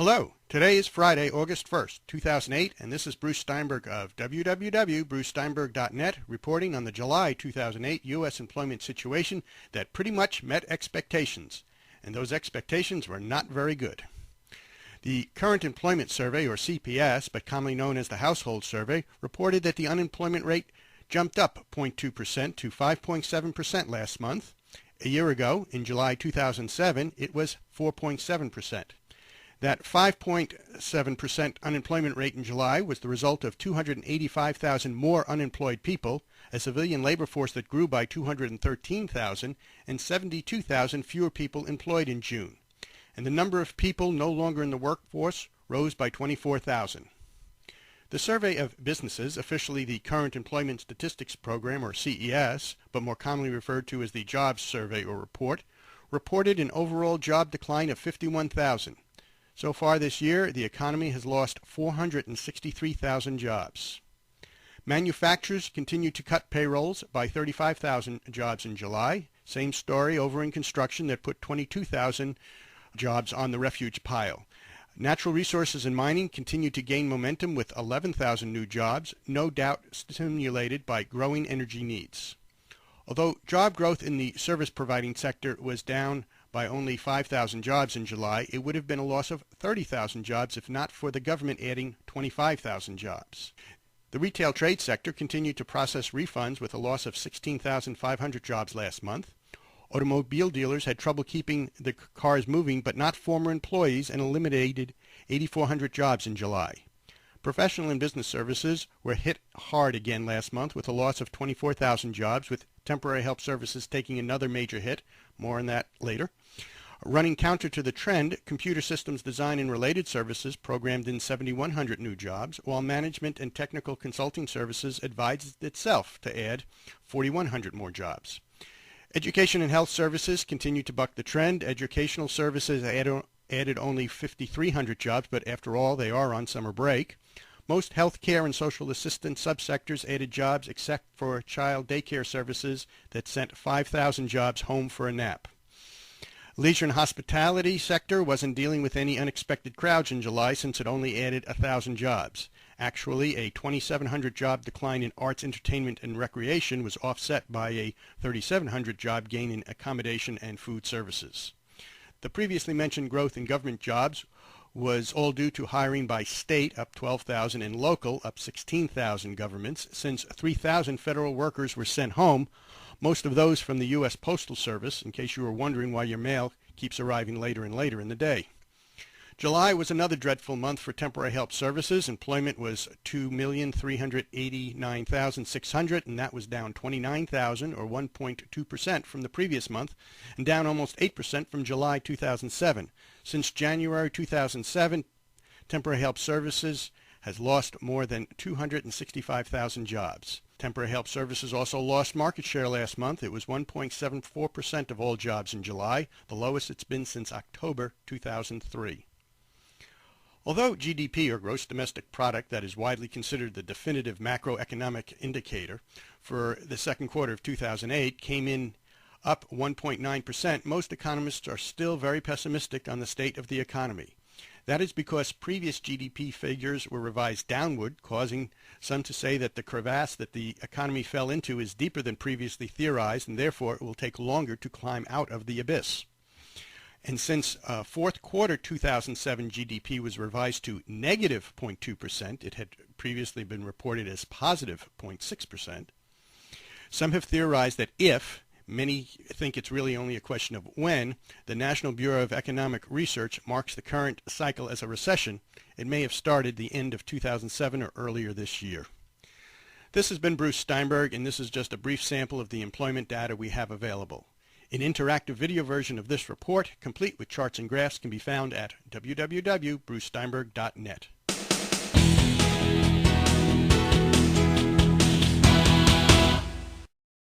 Hello, today is Friday, August 1st, 2008, and this is Bruce Steinberg of www.brucesteinberg.net reporting on the July 2008 U.S. employment situation that pretty much met expectations, and those expectations were not very good. The Current Employment Survey, or CPS, but commonly known as the Household Survey, reported that the unemployment rate jumped up 0.2% to 5.7% last month. A year ago, in July 2007, it was 4.7%. That 5.7% unemployment rate in July was the result of 285,000 more unemployed people, a civilian labor force that grew by 213,000, and 72,000 fewer people employed in June. And the number of people no longer in the workforce rose by 24,000. The Survey of Businesses, officially the Current Employment Statistics Program, or CES, but more commonly referred to as the Jobs Survey or Report, reported an overall job decline of 51,000. So far this year, the economy has lost 463,000 jobs. Manufacturers continue to cut payrolls by 35,000 jobs in July. Same story over in construction that put 22,000 jobs on the refuge pile. Natural resources and mining continue to gain momentum with 11,000 new jobs, no doubt stimulated by growing energy needs. Although job growth in the service-providing sector was down by only 5,000 jobs in July, it would have been a loss of 30,000 jobs if not for the government adding 25,000 jobs. The retail trade sector continued to process refunds with a loss of 16,500 jobs last month. Automobile dealers had trouble keeping the cars moving, but not former employees, and eliminated 8,400 jobs in July. Professional and business services were hit hard again last month with a loss of 24,000 jobs, with temporary help services taking another major hit. More on that later. Running counter to the trend, computer systems design and related services programmed in 7,100 new jobs, while management and technical consulting services advised itself to add 4,100 more jobs. Education and health services continue to buck the trend. Educational services added only 5,300 jobs, but after all, they are on summer break. Most healthcare and social assistance subsectors added jobs except for child daycare services that sent 5,000 jobs home for a nap. Leisure and hospitality sector wasn't dealing with any unexpected crowds in July since it only added 1,000 jobs. Actually, a 2,700 job decline in arts, entertainment, and recreation was offset by a 3,700 job gain in accommodation and food services. The previously mentioned growth in government jobs was all due to hiring by state, up 12,000, and local, up 16,000 governments, since 3,000 federal workers were sent home, most of those from the U.S. Postal Service, in case you were wondering why your mail keeps arriving later and later in the day. July was another dreadful month for temporary help services. Employment was 2,389,600, and that was down 29,000, or 1.2% from the previous month, and down almost 8% from July 2007. Since January 2007, temporary help services has lost more than 265,000 jobs. Temporary help services also lost market share last month. It was 1.74% of all jobs in July, the lowest it's been since October 2003. Although GDP, or gross domestic product, that is widely considered the definitive macroeconomic indicator for the second quarter of 2008, came in up 1.9%, most economists are still very pessimistic on the state of the economy. That is because previous GDP figures were revised downward, causing some to say that the crevasse that the economy fell into is deeper than previously theorized, and therefore it will take longer to climb out of the abyss. And since fourth quarter 2007 GDP was revised to negative 0.2%, it had previously been reported as positive 0.6%, some have theorized that if, many think it's really only a question of when, the National Bureau of Economic Research marks the current cycle as a recession, it may have started the end of 2007 or earlier this year. This has been Bruce Steinberg, and this is just a brief sample of the employment data we have available. An interactive video version of this report, complete with charts and graphs, can be found at www.brucesteinberg.net.